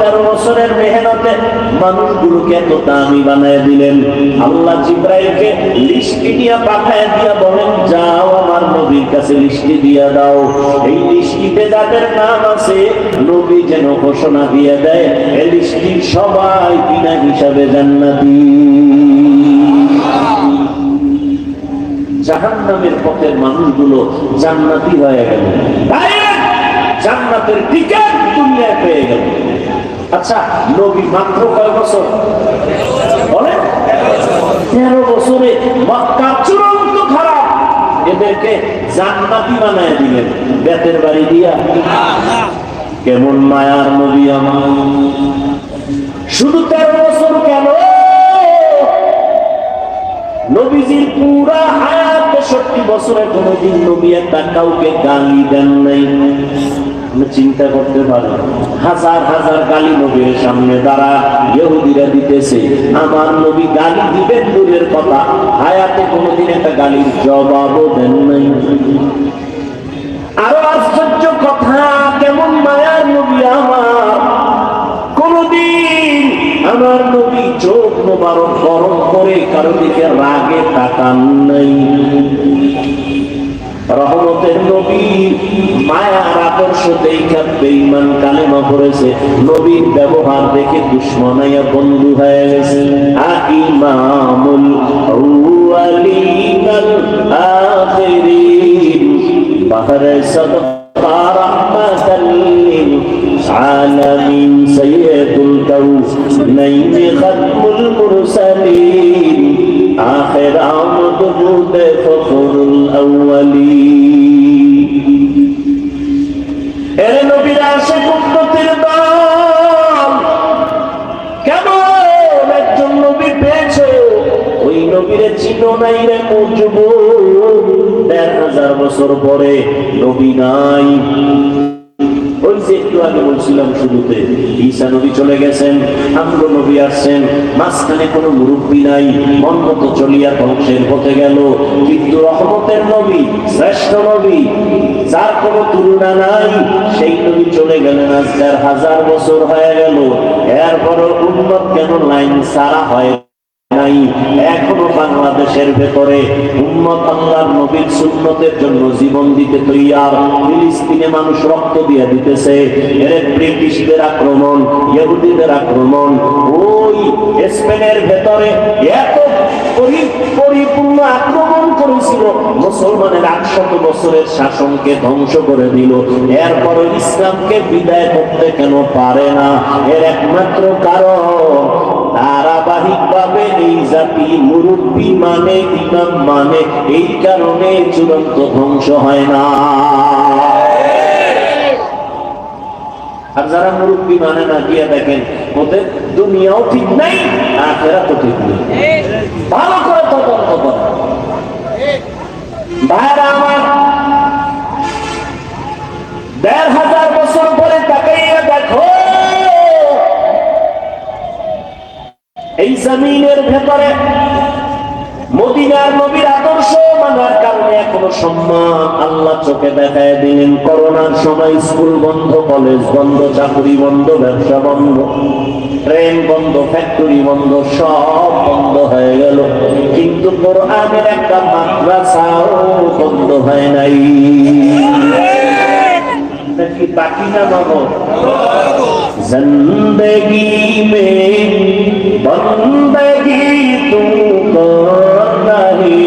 13 বছরের মেহনতে মানুষগুলোকে এত দামি বানায় দিলেন। আল্লাহ জিবরাইলকে লিস্টি দিয়া পাঠায় দিয়া বলেন, যাও আমার নবীর কাছে লিস্টি দিয়া দাও। এই লিস্টিতে যাদের নাম আছে নবী যেন ঘোষণা দিয়ে দেয়, এই লিস্টির সবাই বিনা হিসাবে জান্নাতি। জাহান্নামের পথের মানুষগুলো জান্নাতি হয়ে গেল, জান্নাতের টিকেট দুনিয়ায় পেয়ে গেল। আচ্ছা, নবী মাত্র কয় বছর বলে? 13 বছরে মক্কা চূড়ান্ত খারাপ, এদেরকে জান্নাতি বানায় দিলেন বেতের বাড়ি দিয়া। কেমন মায়ার নবী আমার! শুধু 13 বছর কেন, নবীজির পুরা হায়াত 63 বছরে কোনদিন নবী একটা কাউকে গালি দেন নাই। চিন্তা করতে পারেন, হাজার হাজার গালি নবীর সামনে দাঁড়া ইহুদিরা দিতেছে, আমার নবী গালি দিবেন দূরের কথা, হায়াতে কোনদিন একটা গালির জবাবও দেন নাই। আরো আশ্চর্য কথা, কেমন মায়ার নবী আমার! কোনদিন আমার নবী চোখ মোবারক গরম করে কারো দিকে রাগে তাকান নাই। রহমতের নবী মায়ার আদর্শ দেখা বেঈমান কালেমা পড়েছে, নবীর ব্যবহার দেখে দুশমনাইয়া বন্ধু হয়ে গেছে। ইমামুল আউয়ালিন আল আখিরিন বাহরে সাদকা রাহমাতাল লিল আলামিন সাইয়্যিদুল কাউনাইন খাতমুল মুরসালিন আখির আমদ বুদে ফখরুল আউয়ালিন। এর নবীর আশিক উম্মতের দল, কেমন একজন নবী পেয়েছো, ওই নবীরে চিনো নাই রে যুবক। 1000 বছর পরে নবী নাই। ওই যে একটু আগে বলছিলাম শুরুতে, ঈসা নবী চলে গেছেন, আমগো নবী আসছেন, মাঝখানে কোনো মুরব্বী নাই, মন মতো চলিয়া ধ্বংসের পথে গেল। কিন্তু রহমতের নবী, শ্রেষ্ঠ নবী, যার কোনো তুলনা নাই, সেই নবী চলে গেলেন। আজ 1000 বছর হয়ে গেল, এরপরও উম্মত কেন লাইন সারা হয় নাই? এখনো বাংলাদেশের ভেতরে উম্মত আল্লাহর নবীর সুন্নতের জন্য জীবন দিতে তৈয়ার। ফিলিস্তিনে মানুষ রক্ত দিয়ে দিতেছে। এর ব্রিটিশদের আক্রমণ, ইহুদিদের আক্রমণ, ওই স্পেনের ভেতরে এত পরিপূর্ণ আক্রমণ করেছিল, মুসলমানের 800 বছরের শাসনকে ধ্বংস করে দিল। এরপরে ইসলামকে বিদায় করতে কেন পারে না? এর একমাত্র কারণ, ধারাবাহিকভাবে এই জাতি মুরব্বী মানে, ইমাম মানে, এই কারণে চূড়ান্ত ধ্বংস হয় না। আর যারা মুরব্বী মানে না, গিয়ে দেখেন ওদের দুনিয়াও ঠিক নাই, আখিরাতও ঠিক নেই। ভালো করে তদন্ত করেন ভাইরা আমার। 1500 বছর পরে তাকাইয়া দেখো, এই জমিনের ভেতরে মদিনার নবীর আদর্শ মানার কারণে এখনো সম্মান আল্লাহ চোখে দেখায় দিলেন। করোনার সময় স্কুল বন্ধ, কলেজ বন্ধ, চাকরি বন্ধ, ব্যবসা বন্ধ, ট্রেন বন্ধ, ফ্যাক্টরি বন্ধ, সব বন্ধ হয়ে গেল, কিন্তু কোরআনের একটা মাদ্রাসাও বন্ধ হয় নাই। কি বাকি না বাবা? জিন্দেগি মে বন্দগি তু করনা হে,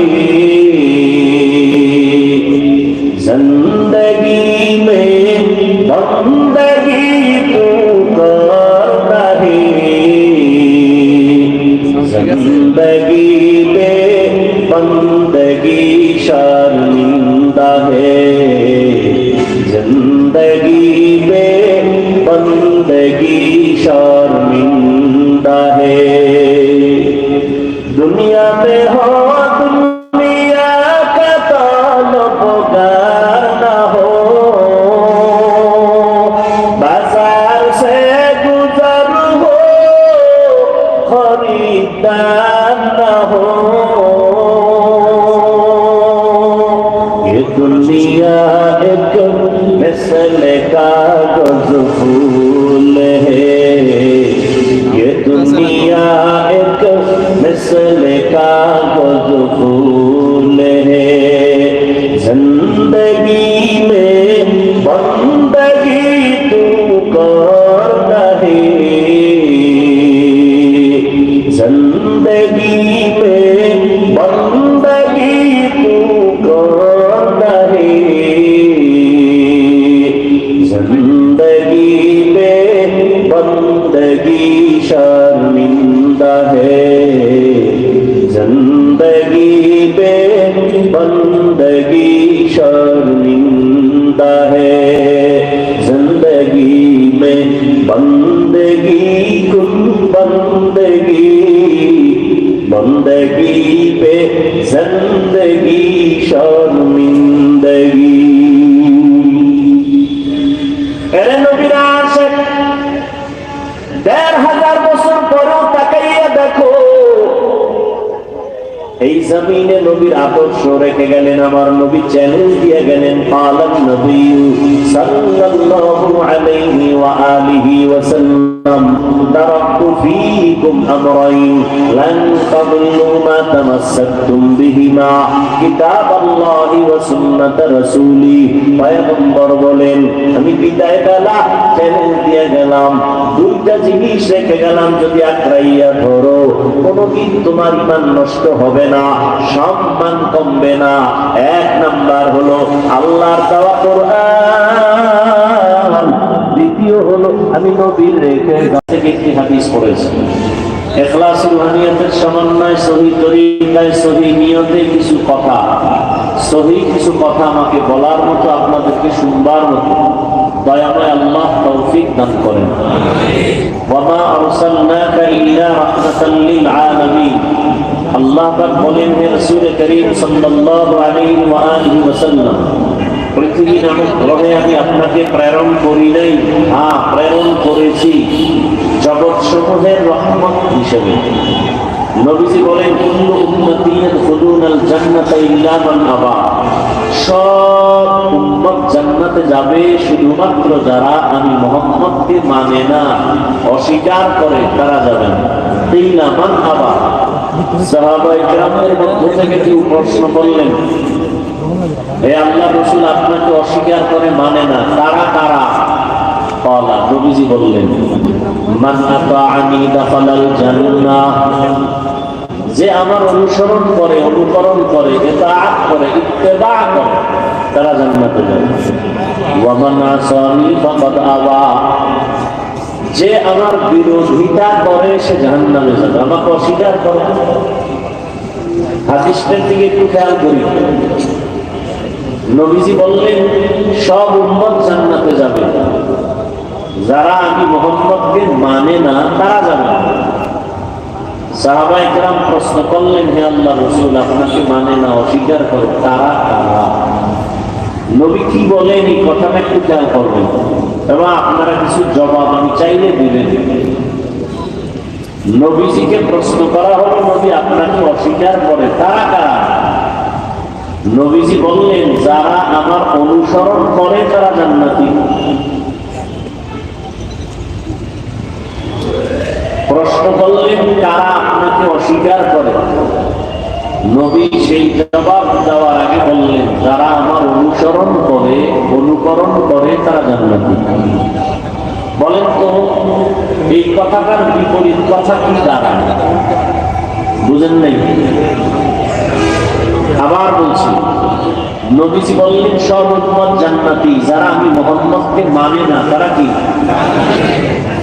জিন্দেগি মে বন্দগি তু করনা হে, জিন্দেগি মে বন্দগি শर्मिंदा है, जिंदगी में बंदगी शर्मिंदा है। दुनिया में हो दुनिया का तलबगार ना हो, बाजार से गुजर हो खरीदार ना हो। ये दुनिया एक मिसल कागज फूल है, मदखूल है जिंदगी में बंदगी तू कर रहे जिंदगी में बंदगी तू कर रहे जिंदगी में बंदगी शर्मिंदा है जिंदगी में बंदगी शर्मिंदा है जिंदगी में बंदगी कुल बंदगी बंदगी पे जिंदगी शर्मिंदगी এরে নবীর আশিক ১৫০০ বছর পরেও তাকাইয়া দেখো এই জমিনে নবীর আদর্শ রেখে গেলেন আমার নবী চ্যালেঞ্জ দিয়ে গেলেন পালন নবী সাল্লাল্লাহু আলাইহি ওয়া আলিহি ওয়াসাল্লাম তারাকতু ফীকুম আমরাইন লান তাদুল্লু মা তামাসসাকতুম বিহিমা কিতাবাল্লাহি ওয়া সুন্নাত রাসূলি পয়গম্বর বলেন আমি বিদায় বেলা চ্যালেঞ্জ দিয়ে গেলাম দুইটা জিনিস রেখে গেলাম যদি আঁকড়াইয়া ধরো কোনদিন তোমার ঈমান নষ্ট হবে না সম্মান কমবে না এক নাম্বার হলো আল্লাহর দেওয়া কোরআন দ্বিতীয় হলো আমি নবীর রেখে থেকে একটি হাদিস পড়েছি ইখলাস রুহানিয়াতের সমন্বয় সহি তরিকায় সহি নিয়তে কিছু কথা সহি কিছু কথা আমাকে বলার মতো আপনাদেরকে শুনবার মতো দয়াময় আল্লাহ তৌফিক দান করেন ওয়ামা আরসালনাকা ইল্লা রাহমাতাল লিল আলামিন আল্লাহ পাক বলেন হে রাসূল করিম সাল্লাল্লাহু আলাইহি ওয়া আলিহি ওয়াসাল্লাম পৃথিবী নামক গ্রহে আমি আপনাকে প্রেরণ করি নাই হ্যাঁ প্রেরণ করেছি জগৎ সমূহের রহমত হিসেবে নবীজি বলেন কুল্লু উম্মতি ইয়াদখুলুনাল জান্নাতা ইল্লা মান আবা সব উম্মত জান্নাতে যাবে শুধুমাত্র যারা আমি মুহাম্মদকে মানে না অস্বীকার করে তারা যাবে না ইল্লা মান আবা সাহাবায়ে কেরামের মধ্য থেকে কেউ প্রশ্ন করলেন হে আল্লাহর রাসূল আপনাকে অস্বীকার করে মানে না তারা কারা قالا নবীজি বললেন মান আতাআনি দাখালাল জান্নাহ যে আমার অনুসরণ করে অনুকরণ করে ইতাআত করে ইত্তেবা করে তারা জান্নাতে যাবে ওয়া মান আসানি ফাকাদ আবা যে আমার বিরোধিতা করে সে জাহান্নামে যাবে আমাকে অস্বীকার করে হাদিসটার দিকে একটু খেয়াল করি নবীজি বললেন সব উম্মত জান্নাতে যাবে যারা আমি মুহাম্মদকে মানে না তারা যাবে সাহাবায়ে কেরাম প্রশ্ন করলেন হে আল্লাহর রাসূল আপনাকে মানে না অস্বীকার করে তারা কারা নবী কি বলেন এই কথাটা একটু খেয়াল করবেন এবং আপনারা কিছু জবাব আমি চাইলে দিবেন নবীজিকে প্রশ্ন করা হলো নবী আপনাকে অস্বীকার করে তারা কারা নবীজি বললেন যারা আমার অনুসরণ করে তারা জান্নাতি প্রশ্ন করলেন কারা আপনাকে অস্বীকার করে নবী সেই জবাব দেওয়ার আগে বললেন যারা আমার অনুসরণ করে অনুকরণ করে তারা জান্নাতি বলেন তো এই কথাটার বিপরীত কথা কি দাঁড়ায় বুঝেন নাই আবার বলছি নবীজি বললেন সব উম্মত জান্নাতি যারা আমি মুহাম্মদকে মানে না তারা কি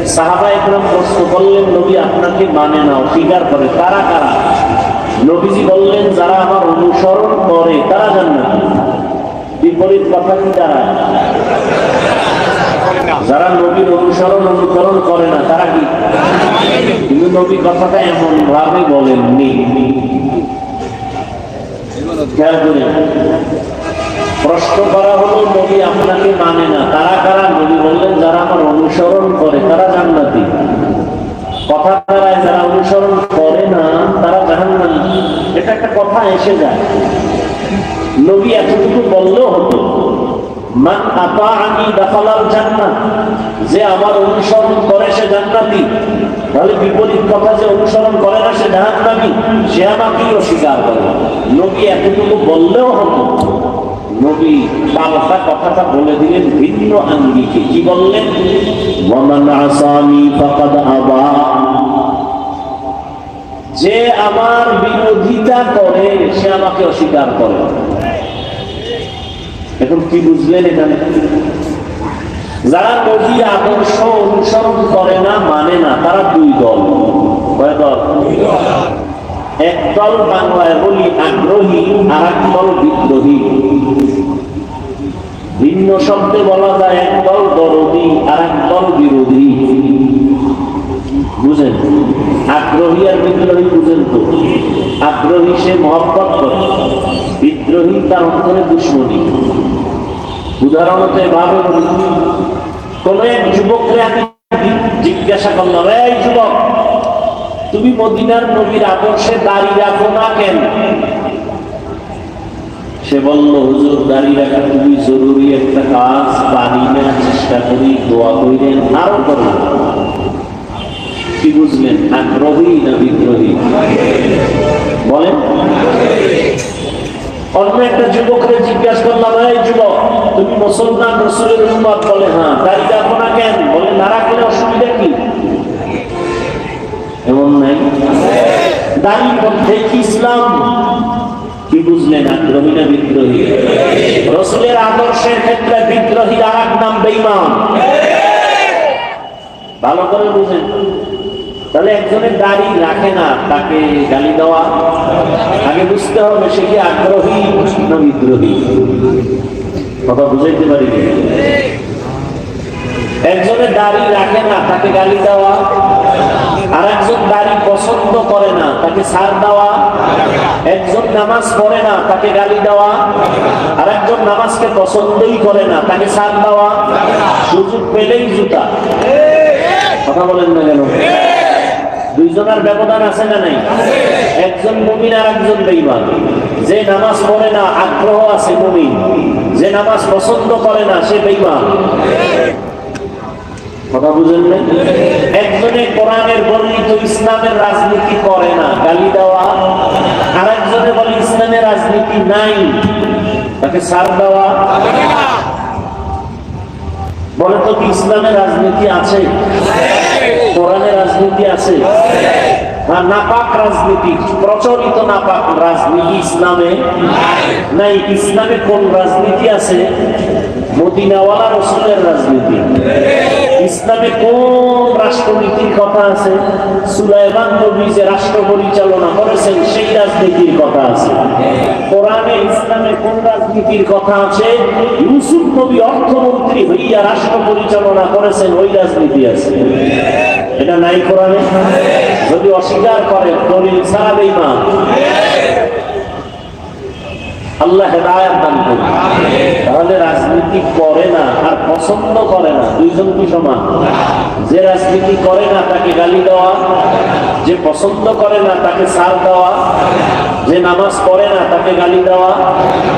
সাহাবায়ে কেরাম প্রশ্ন করলেন নবী আপনাকে মানে না অস্বীকার করে তারা কারা নবীজি বললেন যারা আমার অনুসরণ করে তারা জান্নাতি বিপরীত কথা কি দাঁড়ায় যারা নবীর অনুসরণ অনুকরণ করে না তারা কি কিন্তু নবী কথাটা এমন ভাবে বলেননি খেয়াল করে প্রশ্ন করা হলো নবী আপনাকে মানে না তারা কারা নবী বললেন যারা আমার অনুসরণ করে তারা জান্নাতি কথা দ্বারায় যারা অনুসরণ করে না তারা জাহান্নামী এটা একটা কথা এসে যায় নবী এতটুকু বললেও হতো মান আতাআনি দাখালাল জান্নাহ যে আমার অনুসরণ করে সে জান্নাতি তাহলে বিপরীত কথা যে অনুসরণ করে না সে জাহান্নামী, সে আমাকেই অস্বীকার করে। নবী এতটুকু বললেও হতো, নবী পাল্টা কথাটা বলে দিলেন ভিন্ন আঙ্গিকে। কি বললেন? ওয়ামান আসানি ফাকাদ আবা, যে আমার বিরোধিতা করে সে আমাকে অস্বীকার করে। এখন কি বুঝলেন এখানে? যারা নবীর আদর্শ অনুসরণ করে না, মানে না, তারা দুই দল। কয় দল? এক দল বাংলায় বলি আগ্রহী, আর এক দল বিদ্রোহী। ভিন্ন শব্দে বলা যায় এক দল দরদী আর এক দল বিরোধী। বুঝেন? আগ্রহী আর বিদ্রোহী বুঝেন তো? আগ্রহী সে মহব্বত করে, বিদ্রোহী তার অন্তরে দুশ্মনী। উদাহরণত এভাবে বলি, কোন এক যুবককে আমি জিজ্ঞাসা করলাম, এই যুবক, তুমি মদিনার নবীর আদর্শে দাড়ি রাখো না কেন? সে বলল, হুজুর, দাড়ি রাখা খুবই জরুরি একটা কাজ, পারি না, চেষ্টা করি, দোয়া করিলেন, আরো করলেন। কি বুঝলেন? আগ্রহী না বিদ্রোহী? বলেন। অন্য একটা যুবককে জিজ্ঞাসা করলাম, এই যুবক, তুমি মুসলমান, রাসূলের উম্মত? বলে হ্যাঁ। দাড়ি রাখো না কেন? বলে না রাখলে অসুবিধা কি? এমন নাই? দাড়ির মধ্যে কি ইসলাম? কি বুঝলেন? আগ্রহী না বিদ্রোহী? রাসূলের আদর্শের ক্ষেত্রে বিদ্রোহীর আর এক নাম বেঈমান। ভালো করে বুঝেন। তাহলে একজনের দাড়ি রাখে না, তাকে গালি দেওয়া? আগে বুঝতে হবে সে কি আগ্রহী না বিদ্রোহী। কথা বুঝাইতে পারি? একজনের দাড়ি রাখে না, তাকে গালি দেওয়া। আর একজন দাড়ি পছন্দ করে না, তাকে ছাড় দেওয়া। একজন নামাজ পড়ে না, তাকে গালি দেওয়া। আর একজন নামাজকে পছন্দই করে না, তাকে ছাড় দেওয়া। সুযোগ পেলেই জুতা। কথা বলেন না কেন? দুইজনের ব্যবধান আছে না নাই? একজন মুমিন আর একজন বেঈমান। যে নামাজ পড়ে না আগ্রহ আছে মুমিন, যে নামাজ পছন্দ করে না সে বেঈমান। কথা বুঝেন না? একজনে কোরআনের বর্ণিত ইসলামের রাজনীতি করে না, গালি দেওয়া। আর একজনে বলে ইসলামের রাজনীতি নাই, তাকে ছাড় দেওয়া। বলে তো কি ইসলামের রাজনীতি আছে? কোরআনের রাজনীতি আছে? আর নাপাক রাজনীতি, প্রচলিত নাপাক রাজনীতি ইসলামে নাই। ইসলামে কোন রাজনীতি আছে? মদিনাওয়ালা রাসূলের রাজনীতি। ইসলামে কোন রাষ্ট্রনীতির কথা আছে? সুলাইমান নবী যে রাষ্ট্র পরিচালনা করেছেন সেই রাজনীতির কথা আছে। কোরআনে ইসলামে কোন রাজনীতির কথা আছে? ইউসুফ নবী অর্থমন্ত্রী হইয়া রাষ্ট্র পরিচালনা করেছেন, ওই রাজনীতি আছে। এটা নাই কোরআনে? যদি অস্বীকার করেন দলিল ছাড়া বেঈমান। আল্লাহ হেদায়েত দান করুন। তাহলে রাজনীতি করে না আর পছন্দ করে না, দুইজন কি সমান? যে রাজনীতি করে না তাকে গালি দেওয়া, যে পছন্দ করে না তাকে ছাড় দেওয়া, যে নামাজ পড়ে না তাকে গালি দেওয়া,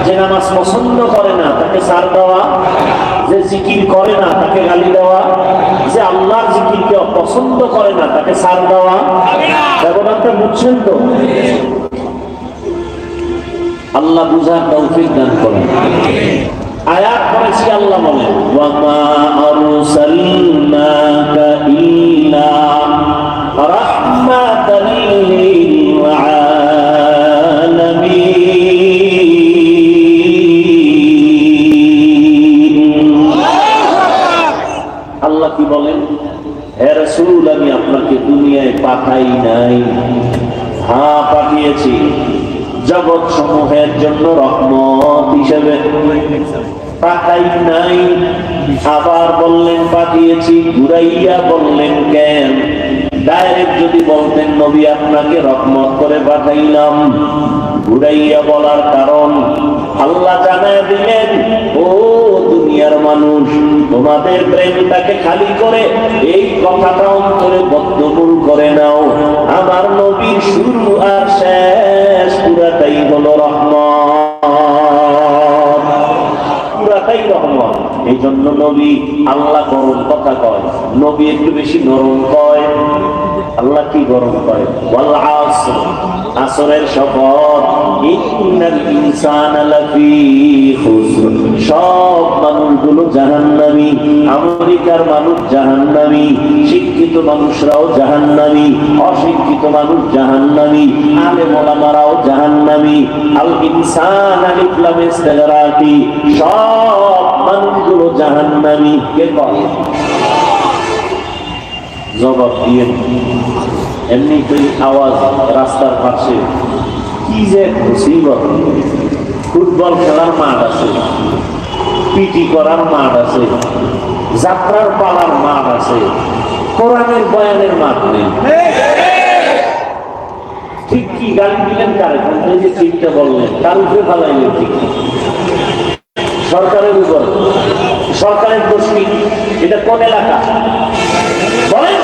যে নামাজ পছন্দ করে না তাকে ছাড় দেওয়া, যে জিকির করে না তাকে গালি দেওয়া, যে আল্লাহর জিকিরকে পছন্দ করে না তাকে ছাড় দেওয়া। ব্যবধানটা বুঝছেন তো? আল্লাহ বুঝার তৌফিক দান করেন। আয়াত পড়েছি, আল্লাহ বলেন, ওয়া মা আরসালনাকা ইল্লা রাহমাতাল লিল আলামিন। আল্লাহ কি বলেন? হে রাসূল, আমি আপনাকে দুনিয়ায় পাঠাই নাই। হ্যাঁ, পাঠিয়েছি জগৎ সমূহের জন্য রহমত হিসেবে। পাঠাই নাই। আবার বললেন পাঠিয়েছি, ঘুরাইয়া বললেন কেন? ডাইরেক্ট যদি বলতেন নবী আপনাকে রহমত করে পাঠাইলাম, ঘুরাইয়া বলার কারণ আল্লাহ জানায় দিলেন, ও দুনিয়ার মানুষ, তোমাদের প্রেমটাকে খালি করে এই কথাটা অন্তরে বদ্ধমূল করে নাও। আমার নবীর শুরু আর শেষ পুরাটাই হলো রহমত, পুরাটাই রহমত। এই জন্য নবী, আল্লাহ গরম কথা কয়, নবী একটু বেশি নরম কয়। আল্লাহ কি গরম করে? ওয়াল আসর, আসরের শপথ, ইন্নাল ইনসানা লাফি খুসর, সব মানুষগুলো জাহান্নামী। আমেরিকার মানুষ জাহান্নামী, শিক্ষিত মানুষরাও জাহান্নামী, অশিক্ষিত মানুষ জাহান্নামী, আলেম ওলামারাও জাহান্নামী। আল ইনসান আলিফ লাম ইস্তিগরাকি, সব মানুষগুলো জাহান্নামী। কে কয়? জবাব দিয়ে এমনি তুই আওয়াজ রাস্তার পাশে কি যে মুসিবত। ফুটবল খেলার মাঠ আছে, পিটি করার মাঠ আছে, যাত্রার পালার মাঠ আছে, কোরআনের বয়ানের মাঠ নেই। ঠিক কি গালি দিলেন কারে? এই যে ঠিকটা বললেন, কার উপরে ফালাইলেন? ঠিক সরকারের উপর। সরকারের দোষ কি? এটা কোন এলাকা বলেন?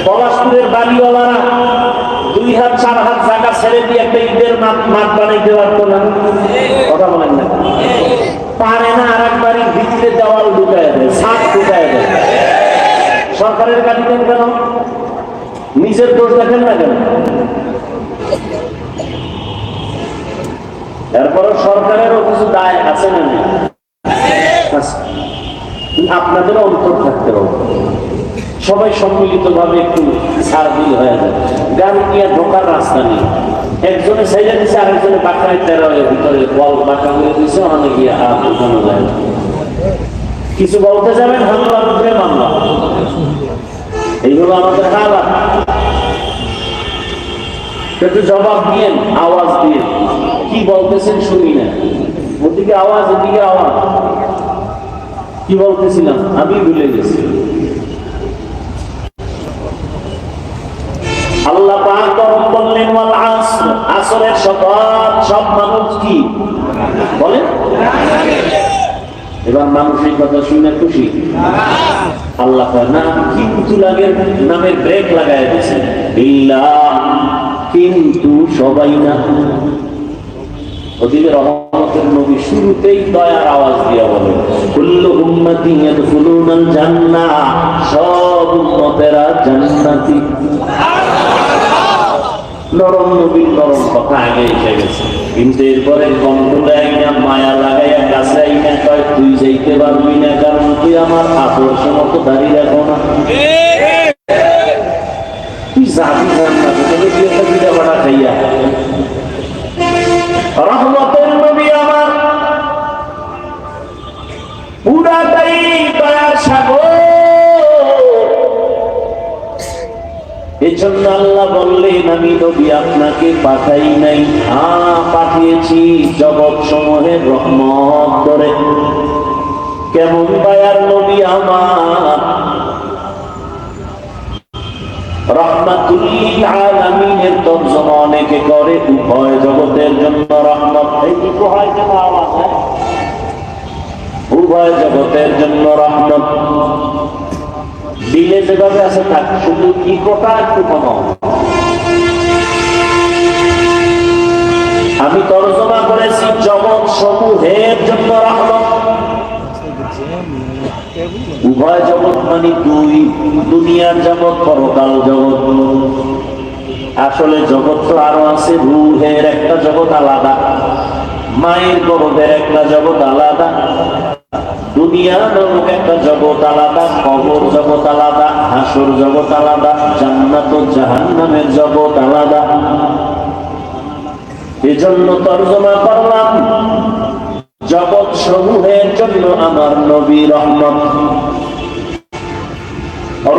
পলাশপুরের বাড়িওয়ালারা 2 হাত 4 হাত জায়গা ছেড়ে দিয়ে একটা ঈদের মাঠ বানাইতে পারতো না? কথা বলেন না, পারে না। আর এক বাড়ির ভিতরে দেওয়াল ঢুকায় দেয়, ছাদ ঢুকায় দেয়। সরকারের গাড়ি দেন কেন? নিজের দোষ দেখেন না কেন? এরপরও সরকারেরও কিছু দায় আছে না? আপনাদেরও অন্তর থাকতে হবে। সবাই সম্মিলিত ভাবে একটু সার্ভিল হয়ে যায়। গাড়ি নিয়ে ঢোকার রাস্তা নেই, একজনে সাইডে দিচ্ছে, আরেকজনে বাঁকায় তেরোয় ভিতরে বল বাঁকা করে দিচ্ছে, ওখানে গিয়ে হাত উঠানো যায় না। কিছু বলতে যাবেন, হামলা রূপে মামলা। এইগুলো আমাদের হালাত। একটু জবাব দিয়ে, আওয়াজ দিয়ে কি বলতেছেন শুনি না। ওদিকে আওয়াজ, এদিকে আওয়াজ। কি বলতেছিলাম আমি ভুলে গেছি। আল্লাহ পাক বললেন ওয়াল আসর, আসরের শপথ, সব মানুষ কি বলেন? এবার মানুষের কথা শুনে খুশি? আল্লাহ কয় না, কিন্তু লাগে নামের ব্রেক লাগায় দিয়েছে। বিল্লাহ, কিন্তু সবাই না। ওদিকে রহমতের নবী শুরুতেই দয়ার আওয়াজ দিয়া বলে, কুল্লু উম্মতি ইয়াদখুলুনাল জান্নাহ, সব উম্মতেরা জান্নাতি। নরম নবীর নরম কথা আগে এসে গেছে, কিন্তু এরপরে কন্ট্রোলে আইনা মায়া লাগাইয়া কাছে আইনা কয়, তুই যাইতে পারবি না, কারণ তুই আমার আদর্শ মতো দাঁড়িয়ে রাখো না। তুই যাবি জান্নাতে, তবে তুই একটা বিড়া বাড়া খাইয়া। রহমতের নবী আমার পুরাটাই দয়ার সাগর। এজন্য আল্লাহ বললেন, আমি নবী আপনাকে পাঠাই নাই, পাঠিয়েছি জগৎ সমূহের রহমত করে। কেমন দয়ার নবী আমার, রাহমাতুল লিল আলামিনের তরজমা অনেকে করে উভয় জগতের জন্য রহমত। এই কি হয় কেন আওয়াজ? উভয় জগতের জন্য রহমত। দিলে যেভাবে আছে থাক, শুধু ইকোটা একটু কমাও। আমি তরজমা করেছি জগৎ সমূহের জন্য রহমত। উভয় জগৎ মানে দুই, দুনিয়ার জগৎ, পরকাল জগৎ। আসলে জগৎ তো আরো আছে, রূহের একটা জগৎ আলাদা, মায়ের গর্ভের একটা জগৎ আলাদা, দুনিয়া নামক একটা জগৎ আলাদা, কবর জগৎ আলাদা, হাসর জগৎ আলাদা, জান্নাত ও জাহান্নামের জগৎ আলাদা। এজন্য তরজমা করলাম জগৎ সমূহের জন্য আমার নবী রহমত,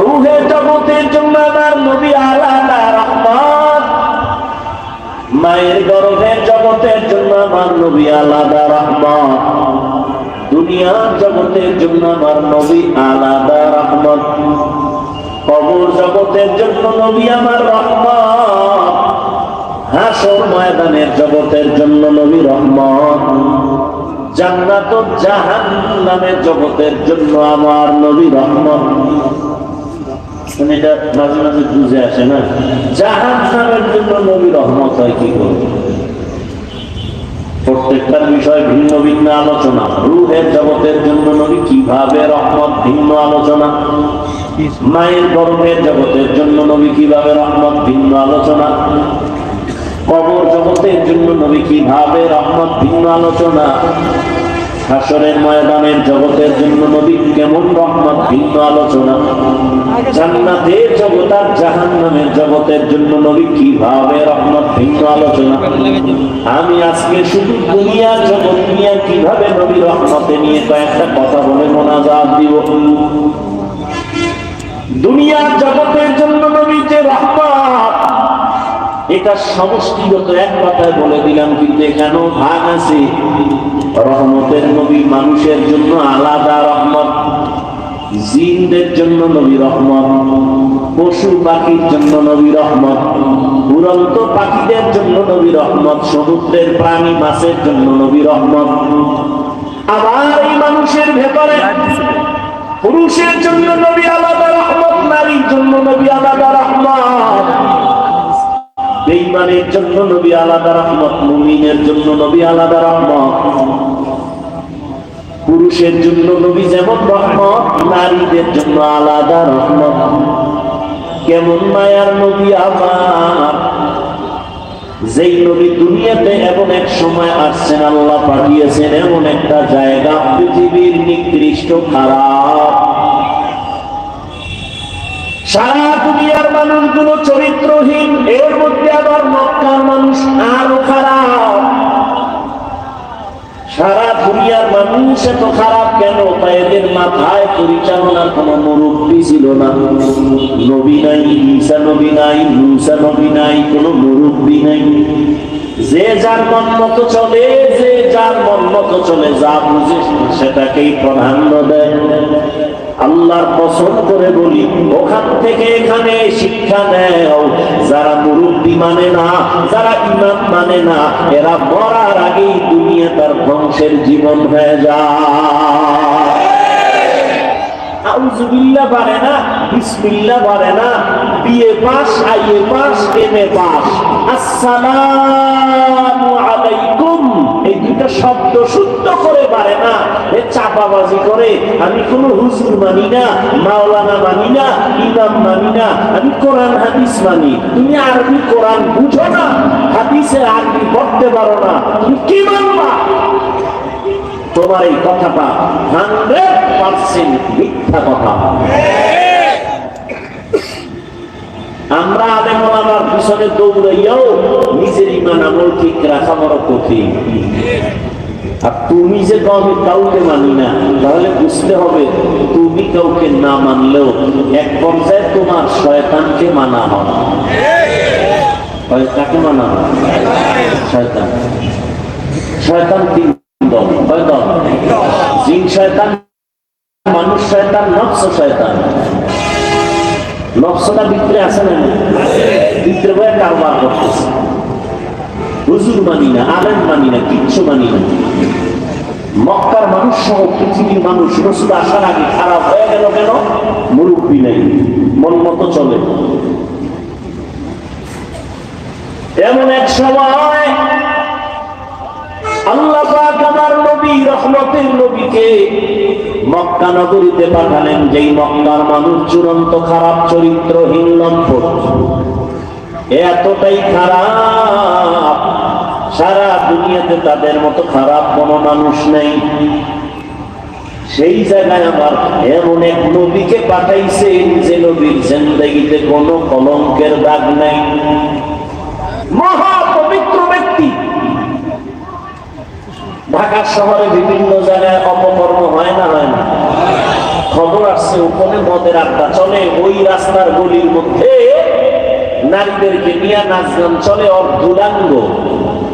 রূহের জগতের জন্য আমার নবী আলাদা রহমত, মায়ের গর্ভের জগতের জন্য আমার নবী আলাদা রহমত, দুনিয়ার জগতের জন্য আমার নবী আলাদা রহমত, কবর জগতের জন্য নবী আমার রহমত, হাসর ময়দানের জগতের জন্য নবী রহমত, জান্নাত ও জাহান্নামের জগতের জন্য আমার নবী রহমত। এটা মাঝে মাঝে বুঝে আসে না, জাহান্নামের জন্য নবী রহমত হয় কি করে? প্রত্যেকটার বিষয় ভিন্ন ভিন্ন আলোচনা। রূহের জগতের জন্য নবী কিভাবে রহমত, ভিন্ন আলোচনা। মায়ের গর্ভের জগতের জন্য নবী কিভাবে রহমত, ভিন্ন আলোচনা। কবর জগতের জন্য নবী কিভাবে রহমত, ভিন্ন আলোচনা। হাসরের ময়দানের জগতের জন্য নবী কেমন রহমত, ভিন্ন আলোচনা। জান্নাতের জগৎ আর জাহান্নামের জগতের জন্য নবী কিভাবে রহমত, ভিন্ন আলোচনা। আমি আজকে শুধু দুনিয়ার জগৎ নিয়ে কিভাবে নবী রহমতে নিয়ে কয়েকটা কথা বলে মোনাজাত দিব। দুনিয়ার জগতের জন্য নবী যে রহমত, এটা সমষ্টিগত এক কথায় বলে দিলাম, কিন্তু এখানেও ভাগ আছে। রহমতের নবী মানুষের জন্য আলাদা রহমত, জিনদের জন্য নবী রহমত, পশু পাখির জন্য নবী রহমত, উড়ন্ত পাখিদের জন্য নবী রহমত, সমুদ্রের প্রাণী মাছের জন্য নবী রহমত। আবার এই মানুষের ভেতরে পুরুষের জন্য নবী আলাদা রহমত, নারীর জন্য নবী আলাদা রহমত, বেঈমানের জন্য নবী আলাদা রহমত, মুমিনের জন্য নবী আলাদা রহমত। পুরুষের জন্য নবী যেমন রহমত, নারীদের জন্য আলাদা রহমত। কেমন মায়ার নবী আমার, যেই নবী দুনিয়াতে এমন এক সময় আসছেন, আল্লাহ পাঠিয়েছেন এমন একটা জায়গা পৃথিবীর নিকৃষ্ট খারাপ, সারা দুনিয়ার মানুষগুলো চরিত্রহীন, এর মধ্যে আবার মক্কার মানুষ আরো খারাপ। সারা দুনিয়ার মানুষ এত খারাপ কেন? তাই এদের মাথায় পরিচালনার কোন মুরব্বী ছিল না। নবী নাই, ঈসা নবী নাই, মূসা নবী নাই, কোন মুরব্বী নাই। যে যার মন মতো চলে, যে যার মন মতো চলে, যা বুঝে সেটাকেই প্রাধান্য দেয়। আল্লাহর কসম করে বলি, ওখান থেকে এখানে শিক্ষা নেও। যারা মুরব্বী মানে না, যারা ইমাম মানে না, এরা মরার আগেই দুনিয়া তার ধ্বংসের জীবন হয়ে যায়। আউযুবিল্লাহ পারে না, বিসমিল্লাহ পারে না, BA pass, IA pass, MA pass, আসসালামু আলাইকুম এই দুটো শব্দ শুদ্ধ করে পারে না। এ চাপাবাজি করে, আমি কোন হুজুর মানি না, মাওলানা মানি না, ইমাম মানি না, আমি কোরআন হাদিস মানি। তুমি আরবি কোরআন বুঝো না, হাদিসের আরবি পড়তে পারো না, তুমি কি মানবা? তোমার এই কথাটা 100% মিথ্যা কথা। আমরা আলেম ওলামার পিছনে দৌড়াইয়াও নিজের ঈমান আমল ঠিক রাখা বড় কঠিন। আর তুমি যে আমি কাউকে মানি না, তাহলে বুঝতে হবে তুমি কাউকে না মানলেও এক পর্যায়ে তোমার শয়তানকে মানা হয়। কাকে মানা হয়? শয়তান। শয়তান তিন দল, কয় দল? জিন শয়তান, মানুষ শয়তান, নফস শয়তান। নফসটা ভিতরে আছে না? ভিতরে বয়ে কারবার করতেছে। হুজুর মানি না, আলেম মানি না, কিচ্ছু মানি না। মক্কার মানুষ সহ পৃথিবীর মানুষ রাসূল আসার আগে খারাপ হয়ে গেল কেন? মুরব্বী নাই, মন মতো চলে। এমন এক সময় আল্লাহ পাক আমার নবী, রহমতের নবীকে মক্কা নগরীতে পাঠালেন, যেই মক্কার মানুষ চূড়ান্ত খারাপ, চরিত্রহীন, লম্পট, এতটাই খারাপ, সারা দুনিয়াতে তাদের মতো খারাপ কোনো মানুষ নেই। সেই জায়গায় আমার এমন এক নবীকে পাঠাইছেন, যে নবীর জিন্দেগিতে কোনো কলঙ্কের দাগ নেই, মহা পবিত্র ব্যক্তি। ঢাকা শহরে বিভিন্ন জায়গায় অপকর্ম হয় না, হয় না? খবর আসছে ওখানে মদের আড্ডা চলে, ওই রাস্তার গলির মধ্যে নারীদেরকে নিয়ে নাচ গান চলে, অর্ধুলাঙ্গ।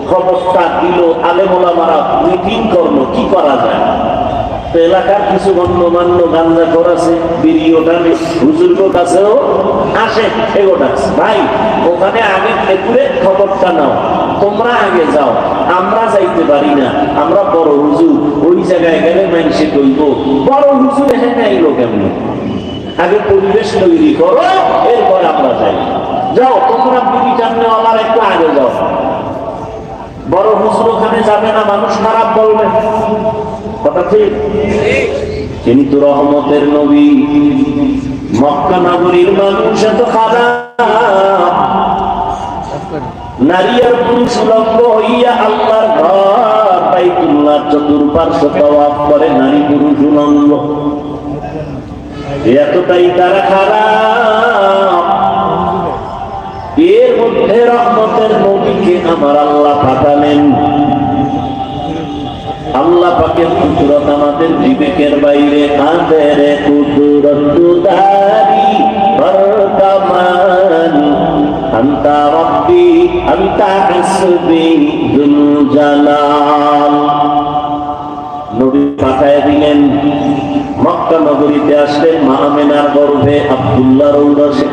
খবরটা দিল, আলেম ওলামারা মিটিং করলো, কি করা যায়। এলাকার কিছু গণ্যমান্য গাঞ্জা করাছে, বিড়িওটা হুজুরগো কাছেও আসে, এগোটা ভাই ওখানে আগে থেকে খবরটা নাও, তোমরা আগে যাও, আমরা যাইতে পারি না, আমরা বড় হুজুর, ওই জায়গায় গেলে মানুষে কইব বড় হুজুর এখানে আইলো কেমন। আগে পরিবেশ তৈরি করো, এরপর আমরা যাই। যাও তোমরা বিড়ি টাননেওয়ালার একটু আগে যাও। বড় হুজুর ওখানে যাবে না, মানুষ খারাপ বলবে, কথা ঠিক? কিন্তু রহমতের নবী, মক্কা নগরীর মানুষ এত খারাপ, নারী আর পুরুষ উলঙ্গ হইয়া আল্লাহর ঘর বাইতুল্লাহ চতুর্পার্শ্ব তাওয়াফ করে নারী পুরুষ উলঙ্গ। এতটাই তারা খারাপ। এর মধ্যে রহমতের নবীকে আমার আল্লাহ পাঠালেন। আল্লাহ পাকের কুদরত আমাদের বিবেকের বাইরে, কাঁদের কুদরত দারি বরকামান আনতা রব্বি আনতা হাসবি যুল জালাল। নবী পাঠায় দিলেন, মক্কা নগরীতে আসলেন মা আমেনার গর্ভে আব্দুল্লাহর ঔরসে।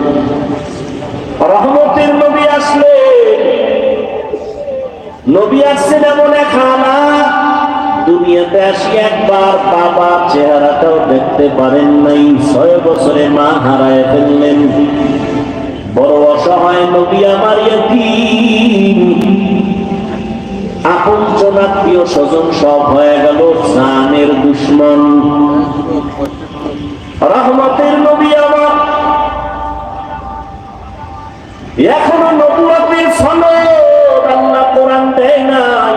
রহমতের নবী আসলেন। নবী আসছেন এমন এক হালাত, দুনিয়াতে আসি একবার বাবার চেহারাটাও দেখতে পারেন নাই। 6 বছরে মা হারায় ফেললেন। বড় অসহায় নবী আমার ইয়তীম, আপনজন আত্মীয় স্বজন সব হয়ে গেল জানের দুশ্মন। রহমতের নবী আমার এখনো নবুয়তের সনদ আল্লাহ কোরআন দেয় নাই।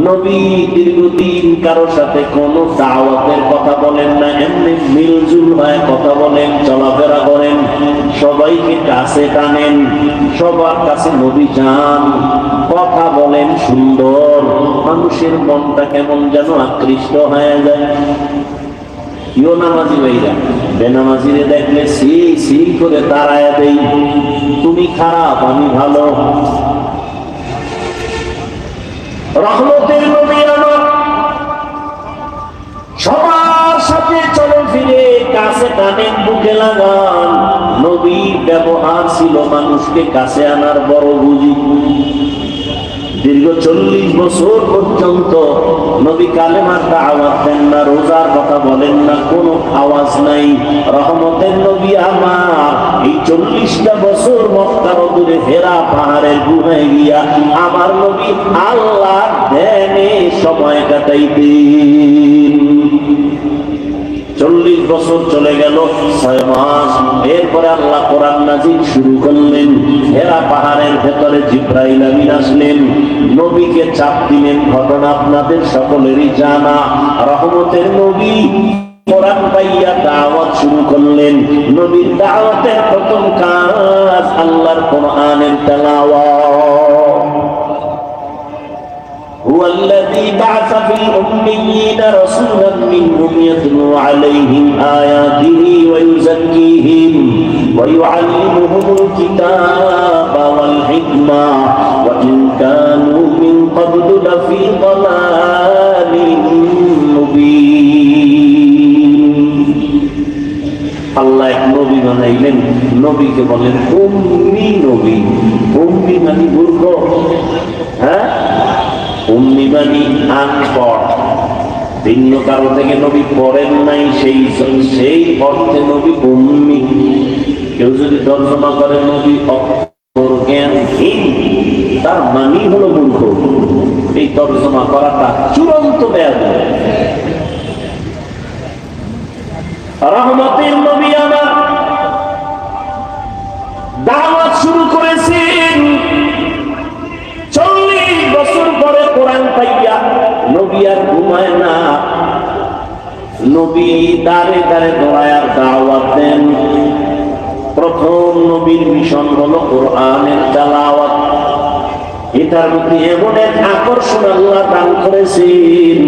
নবী দীর্ঘদিন কারো সাথে কোনো দাওয়াতের কথা বলেন না, এমনি মিলজুল হয়ে কথা বলেন, চলাফেরা করেন, সবাইকে কাছে টানেন, সবার কাছে নবী যান, কথা বলেন সুন্দর। মানুষের মনটা কেমন যেন আকৃষ্ট হয়ে যায়। কেউ নামাজি ভাইরা বেনামাজিরে দেখলে সি সি করে তাড়ায় দেই, তুমি খারাপ আমি ভালো। রহমতের নবী আমার সবার সাথে চলে ফিরে কাছে টানেন, বুকে লাগান। নবীর ব্যবহার ছিল মানুষকে কাছে আনার বড় বুঝি। দীর্ঘ 40 বছর পর্যন্ত নবী কালেমার দাওয়াত দেন না, রোজার কথা বলেন না, কোনো আওয়াজ নাই। রহমতের নবী আমার এই 40টা বছর মক্কার দূরে হেরা পাহাড়ের গুহায় গিয়া আমার নবী আল্লাহর ধ্যানে সময় কাটাইতেন। 40 বছর চলে গেল, 6 মাস। এরপরে আল্লাহ কোরআন নাজিল শুরু করলেন। হেরা পাহাড়ের ভেতরে জিবরাইল আমিন আসলেন, নবীকে চাপ দিলেন। ঘটনা আপনাদের সকলেরই জানা। রহমতের নবী কোরআন পাইয়া দাওয়াত শুরু করলেন। নবীর দাওয়াতের প্রথম কাজ আল্লাহর কোরআনের তেলাওয়াত। هو الذي بعث في الأميين رسولا منهم يتلو عليهم آياته ويزكيهم ويعلمهم الكتاب والحكمة وإن كانوا من قبل لفي ضلال مبين। আল্লাহ এক নবী বানাইলেন, নবীকে বলেন উম্মি নবী। উম্মি মানে মূর্খ, হ্যাঁ, উম্মি মানে আনপড়। ভিন্ন কারো থেকে নবী পড়েন নাই, সেই অর্থে নবী উম্মি। কেউ যদি তর্জমা করে নবী অক্ষর জ্ঞানহীন, তার মানি হলো মূর্খ। এই তর্জমা করাটা চূড়ান্ত বেয়াদবি। রহমতের নবী আমার দাওয়াত শুরু করেছেন। 40 বছর পরে কোরআন পাইয়া নবী আর ঘুমায় না। নবী দাঁড়ে দাঁড়ে দৌড়ায় দাওয়াত দেন। প্রথম নবীর মিশন হলো কোরআনের তেলাওয়াত। এটার মধ্যে এমন এক আকর্ষণ আল্লাহ দান করেছেন,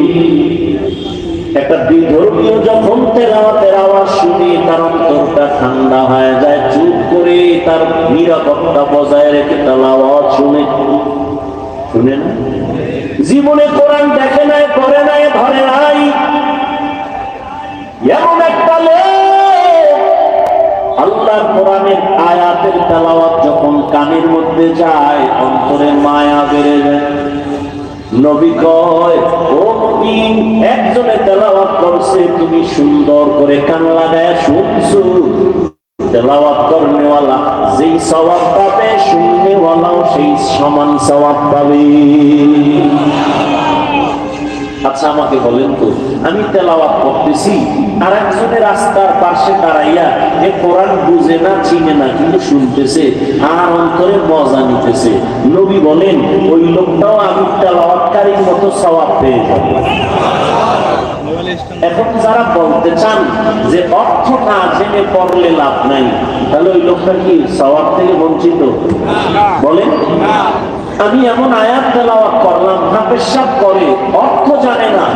একটা বিধর্মীয় যখন তেলাওয়াতের আওয়াজ শুনে তার অন্তরটা ঠান্ডা হয়ে যায়, চুপ করে তার নিরাপত্তা বজায় রেখে তেলাওয়াত শুনে। শুনেন, জীবনে কোরআন দেখে নাই, পড়ে নাই, ধরে নাই, এমন একটা লোক আল্লাহর কোরআনের আয়াতের তেলাওয়াত যখন কানের মধ্যে যায় অন্তরে মায়া বেড়ে যায়। নবী কয়, ও নবী, একজনে তেলাওয়াত করছে, তুমি সুন্দর করে কান লাগায় শুনছো, তেলাওয়াত করনেওয়ালা যেই সওয়াব পাবে, শুননেওয়ালাও সেই সমান সওয়াব পাবে। আচ্ছা আমাকে বলেন তো, আমি তেলাওয়াত করতেছি, আর একজনের রাস্তার পাশে দাঁড়াইয়া যে কোরআন বুঝে না, চিনে না, কিন্তু শুনতেছে আর অন্তরে মজা নিতেছে, নবী বলেন ওই লোকটাও আমি তেলাওয়াতকারীর মতো সওয়াব পেয়ে যাবে। এখন যারা বলতে চান যে অর্থ না জেনে পড়লে লাভ নাই, তাহলে ওই লোকটা কি সওয়াব থেকে বঞ্চিত? বলেন, আমি এমন আয়াত তেলাওয়াত করলাম, হাফেজ সাহেব করে অর্থ জানে না,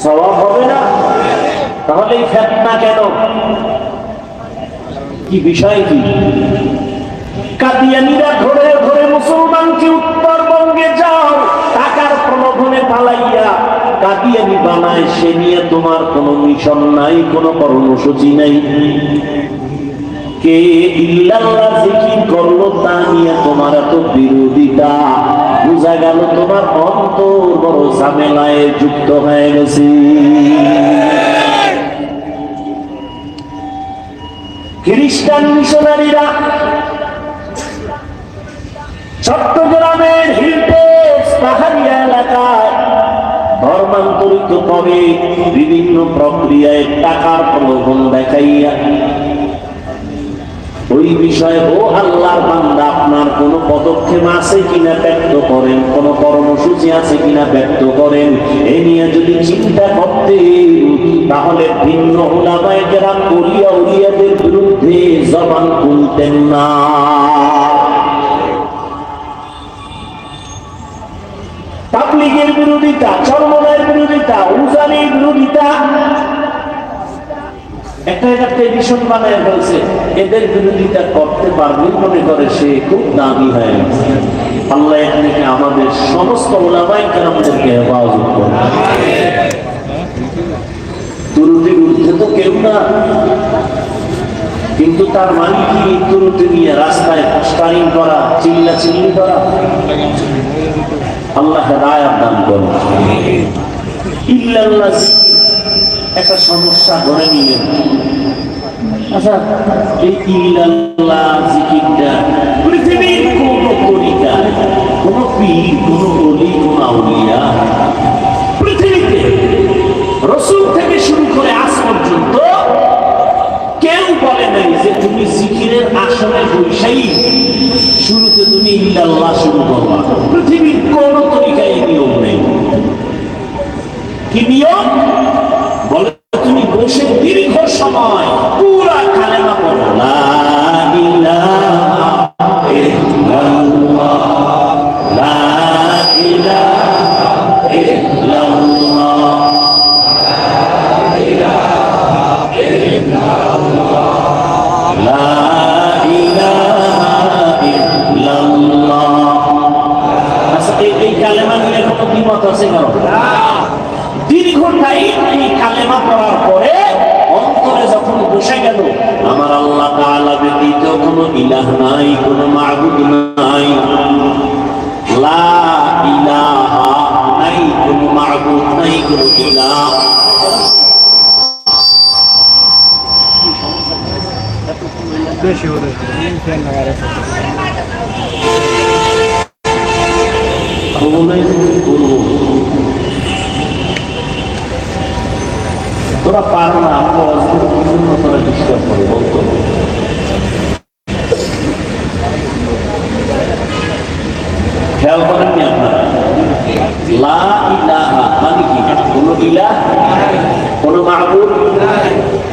সওয়াব হবে না? তাহলে এই ফিতনা কেন? কি বিষয় কি? কাদিয়ানীরা ধরে ধরে মুসলমানকে উত্তরবঙ্গে যাও, টাকার প্রলোভনে পালাইয়া কাদিয়ানী বানায়, সে নিয়ে তোমার কোনো মিশন নাই, কোনো কর্মসূচি নাই। কে ইল্লাল্লাহ জিকির করলো, তা নিয়ে তোমার এত বিরোধিতা, বুঝা গেল তোমার অন্তর বড় ঝামেলায় যুক্ত হয়ে গেছে। খ্রিস্টান মিশনারিরা চট্টগ্রামের হিলটেক্স পাহাড়িয়া এলাকায় ধর্মান্তরিত করে বিভিন্ন প্রক্রিয়ায় টাকার প্রলোভন দেখাইয়া ওই বিষয়ে, ও আল্লাহর বান্দা, আপনার কোন পদক্ষেপ আছে কিনা ব্যক্ত করেন, কোন কর্মসূচি আছে কিনা ব্যক্ত করেন। এ নিয়ে যদি চিন্তা করতেন, তাহলে ভিন্ন উলামায়ে কেরাম ওলিয়া উলিয়াদের বিরুদ্ধে জবান খুলতেন না। তাবলীগের বিরোধিতা, চরমনায়ের বিরোধিতা, উজানির বিরোধিতা, একটা একটা এডিশন বানায় ফেলছে। এদের বিরোধিতা করতে পারবেন মনে করে সে খুব দামি হয়ে গেছে। আল্লাহ এখানে আমাদের সমস্ত উলামায়ে কেরামদেরকে হেফাজত করুন। তুরুটির ঊর্ধ্বে তো কেউ না, কিন্তু তার মানে কি তুরুটি নিয়ে রাস্তায় পোস্টারিং করা, চিল্লা চিল্লি করা? আল্লাহ হেদায়েত দান করুন। ইল্লাল্লাহ একটা সমস্যা ধরে নিলেন। আচ্ছা, এই ইল্লাল্লাহ জিকিরটা পৃথিবীর কোন তরিকা, কোন পীর, কোন ওলি, কোন আউলিয়া পৃথিবীতে রাসূল থেকে শুরু করে আজ পর্যন্ত কেউ বলে নাই যে তুমি জিকিরের আসনে বৈশাই শুরুতে তুমি ইল্লাল্লাহ শুরু করবা। পৃথিবীর কোন তরিকায় নিয়ম নেই। কি নিয়ম? বলে তুমি বসে দীর্ঘ সময় পুরা কালেমা পড়ো, লা ইলাহা ইল্লাল্লাহ, লা ইলাহা ইল্লাল্লাহ, লা ইলাহা ইল্লাল্লাহ, লা ইলাহা ইল্লাল্লাহ। আচ্ছা, এই কালেমা নিয়ে কোনো দ্বিমত আছে কারো? দীর্ঘ টাইম এই কালেমা পড়ার পরে অন্তরে যখন বসে গেল, আমার আল্লাহ তাআলা ব্যতীত কোনো ইলাহ নাই, কোনো মাবুদ নাই, লা ইলাহা নাই, কোনো মাবুদ নাই, কোনো ইলাহ। বেশি হলে ফ্যান লাগায় রাখা তোরা পারো না, আমরা বিভিন্ন করে ডিস্টার্ব করে বলতো। খেয়াল করেননি আপনারা? লা ইলাহা মানে কি? কোন ইলাহ, কোন মাবুদ,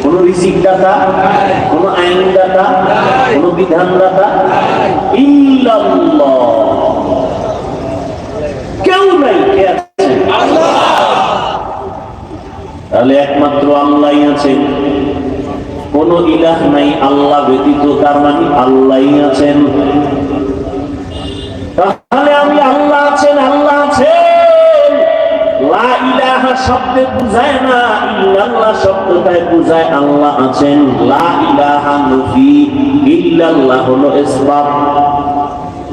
কোন রিজিক দাতা, কোন আইন দাতা, কোন বিধান দাতা ইল্লাল্লাহ, কেউ নাই। কে আছে? আল্লাহ। তাহলে একমাত্র আল্লাহই আছেন, কোন ইলাহ নাই আল্লাহ ব্যতীত, তার মানে আল্লাহই আছেন। তাহলে আমি আল্লাহ আছেন, আল্লাহ আছেন, লা ইলাহা শব্দে বুঝায় না, ইল্লাল্লাহ শব্দটায় বুঝায় আল্লাহ আছেন। লা ইলাহা নফি, ইল্লাল্লাহ হলো ইসবাত।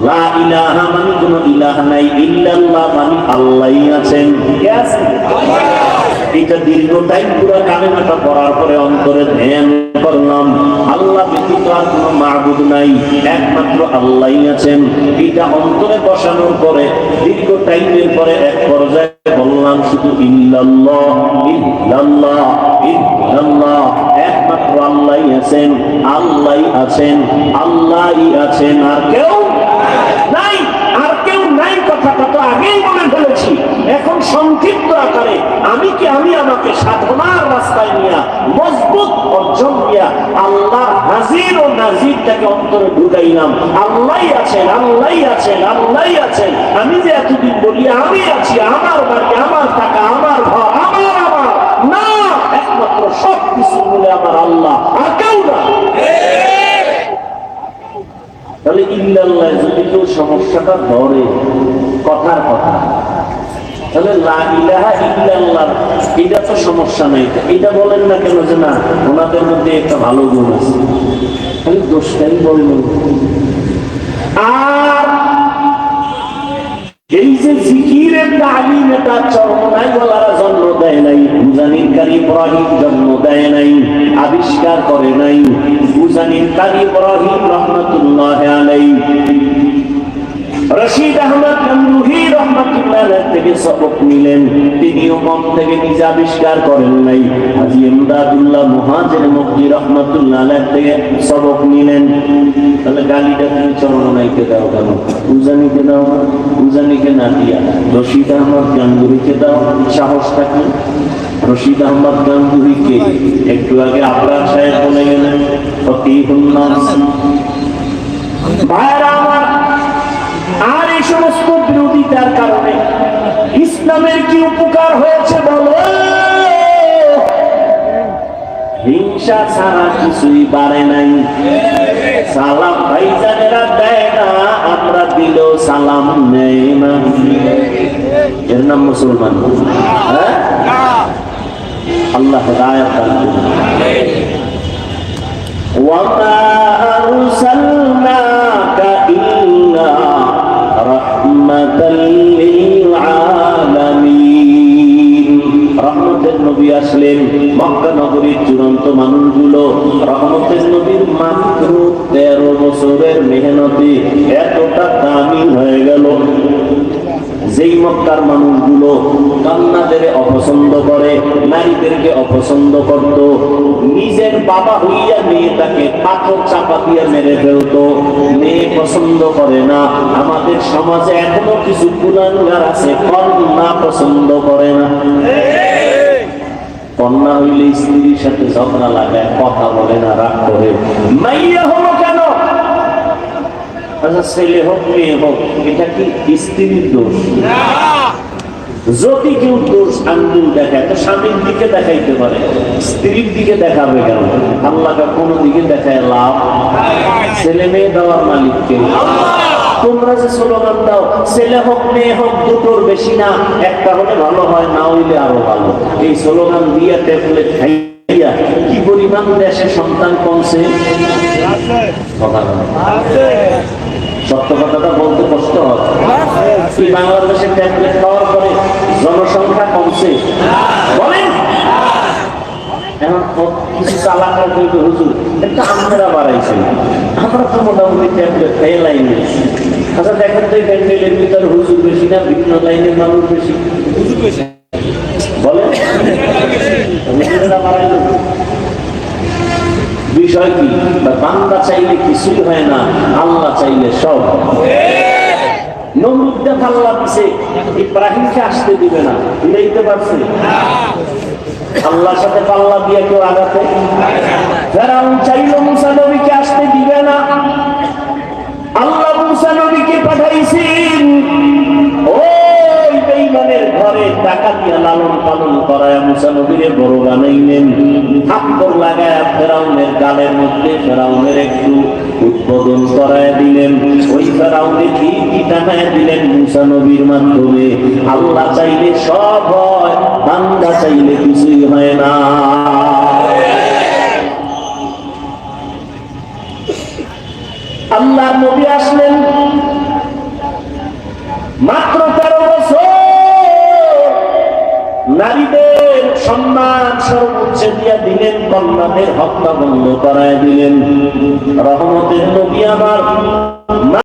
লা ইলাহা মানে কোন ইলাহ নাই, ইল্লাল্লাহ মানে আল্লাহই আছেন। কে আছেন? এটা দীর্ঘ টাইম পুরো কালেমাটা পড়ার পরে অন্তরে ধ্যান করলাম, আল্লাহ আর কোনো মাবুদ নাই, একমাত্র আল্লাহই আছেন। এটা অন্তরে বসানোর পরে দীর্ঘ টাইমের পরে এক পর্যায়ে বললাম শুধু ইল্লাল্লাহ ইল্লাল্লাহ ইল্লাল্লাহ, একমাত্র আল্লাহই আছেন, আল্লাহই আছেন, আল্লাহই আছেন, আর কেউ নাই, আর কেউ নাই। কথাটা তো আগেই বলে ফেলেছি। এখন সংক্ষিপ্ত আকারে আমি আমাকে সাধনার রাস্তায় নিয়ে মজবুত অর্জন দিয়া আল্লাহ হাজির ও নাজিরটাকে অন্তরে ঢুকাইলাম। আল্লাহই আছেন, আল্লাহই আছেন, আল্লাহই আছেন। আমি যে এতদিন বলি আমি আছি, আমার বাড়ি, আমার টাকা, আমার ঘর, আমার না, একমাত্র সব কিছু বলে আমার আল্লাহ, আর কেউ না। তাহলে ইল্লাল্লাহ যদি কেউ সমস্যাটা ধরে কথার কথা, তাহলে লা ইলাহা ইল্লাল্লাহ এটা তো সমস্যা নাই। এটা বলেন না কেন যে না ওনাদের মধ্যে একটা ভালো গুণ আছে, খালি দোষটাই বললেন। আর এই যে জিকিরের তালিম, এটা চরমনাই ওয়ালারা জন্ম দেয় নাই, উজানির কারি ইব্রাহিম জন্ম দেয় নাই, আবিষ্কার করে নাই। উজানির কারি ইব্রাহিম রহমাতুল্লাহ আলাইহি রশিদ আহমদ গাঙ্গুহি রহমাতুল্লাহ আলাইহি থেকে সবক নিলেন। তিনিও মন থেকে নিজে আবিষ্কার করেন নাই। হাজী ইমদাদুল্লাহ মুহাজির মক্কি রহমাতুল্লাহ আলাইহি থেকে সবক নিলেন। তাহলে গালিটা তুমি চরমনাইকে দাও কেন? উজানিকে দাও, উজানিকে না দিয়া রশিদ আহমদ গাঙ্গুহিকে দাও। সাহসটা কি? রশিদ আহমদ গাঙ্গুহিকে একটু আগে আবরার সাহেব বলে গেলেন ফতিহুন নাস। ভাইরা আমার, আর এই সমস্ত বিরোধিতার কারণে ইসলামের কি উপকার হয়েছে বলো? হিংসা ছাড়া কিছুই বাড়ে নাই। সালাম ভাইজানেরা দেয় না, আমরা দিলেও সালাম নেই না, এর নাম মুসলমান? হ্যাঁ, আল্লাহ হিদায়াত দান করুন। ওয়া মা আরসালনাকা ইল্লা রাহমাতাল লিল আলামিন। রহমতের নবী আসলেন, মক্কা নগরীর চূড়ান্ত মানুষগুলো রহমতের নবীর মাত্র 13 বছরের মেহনতে এতটা দামি হয়ে গেল। যেই মক্কার মানুষগুলো কন্যাদের অপছন্দ করে, নারীদেরকে অপছন্দ করত, নিজের বাবা হইয়া মেয়েটাকে পাথর চাপা দিয়ে মেরে ফেলতো। মেয়ে পছন্দ করে না। আমাদের সমাজে এখনো কিছু কুলাঙ্গার আছে, কন্যা পছন্দ করে না। কন্যা হইলে স্ত্রীর সাথে ঝগড়া লাগায়, কথা বলে না, রাগ করে। মাইয়া হলো কেন? আচ্ছা, ছেলে হোক মেয়ে হোক, এটা কি স্ত্রীর দোষ? যদি কেউ দোষ আঙ্গুল দেখায় তো স্বামীর দিকে দেখাইতে পারে, স্ত্রীর দিকে দেখাবে কেন? আল্লাহকে কোনো দিকে দেখায় লাভ? ছেলে মেয়ে দেওয়ার মালিককে। তোমরা যে স্লোগান দাও ছেলে হোক মেয়ে হোক দুটোর বেশি না, একটা হলে ভালো হয়, না হইলে আরো ভালো, এই স্লোগান দিয়ে ট্যাবলেট খাইয়া কি পরিমাণ দেশে সন্তান কমছে। সত্য কথাটা বলতে কষ্ট হয়। বাংলাদেশে ট্যাবলেট খাওয়ার পরে জনসংখ্যা কমছে বলেন? এখন কিছু চালাকার করবে হুজুর একটা আমরা বাড়াইছে, আমরা তো মোটামুটি ট্যাবলেট খেয়ে লাইনে। আচ্ছা দেখেন তো প্যান্ডেলের ভিতরে হুজুর বেশি না বিভিন্ন লাইনের মানুষ বেশি? বলেন বিষয় কি? বান্দা চাইলে কিছুই হয় না, আল্লাহ চাইলে সব। নমরুদকে আল্লাহ দিছে, ইব্রাহিমকে আসতে দিবে না, বুঝাইতে পারছে? আল্লাহর সাথে পাল্লা দিয়ে কেউ আগাতে? ফেরাউন চাইলো মুসা নবীকে আসতে দিবে না, আল্লাহ মুসা নবীকে পাঠাইছেন ওই বেঈমানের ঘরে টাকা দিয়ে লালন পালন করায় মুসা নবীরে বড় বানাইলেন। থাপ্পড় লাগায় ফেরাউনের গালের মধ্যে ফেরাউনের একটু উদ্বোধন করায় দিলেন। ওই ফেরাউনের কি টানায় দিলেন মুসা নবীর মাধ্যমে। আল্লাহ চাইলে সব হয়, বান্দা চাইলে কিছুই হয় না। আল্লাহ নবী আসলেন মাত্র 13 বছর, নারীদের সম্মান সর্বোচ্চ দিয়া দিলেন, কন্যাদের হত্যা বন্ধ করায় দিলেন। রহমতের নবী আবার